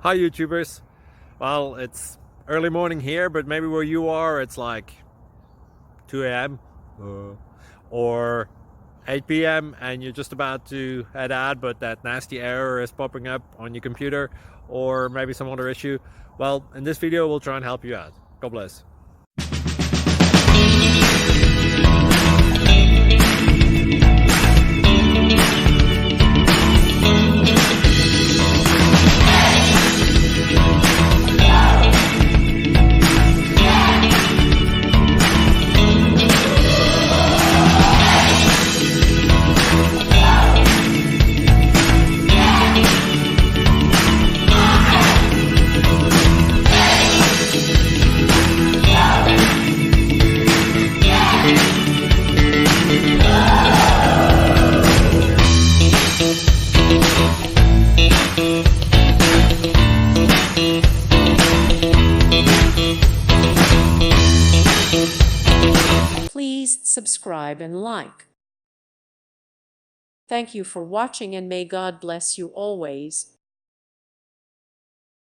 Hi YouTubers. Well, it's early morning here, but maybe where you are it's like 2 a.m. Or 8 p.m. and you're just about to head out, but that nasty error is popping up on your computer, or maybe some other issue. Well, in this video we'll try and help you out. God bless. Please subscribe and like. Thank you for watching, and may God bless you always.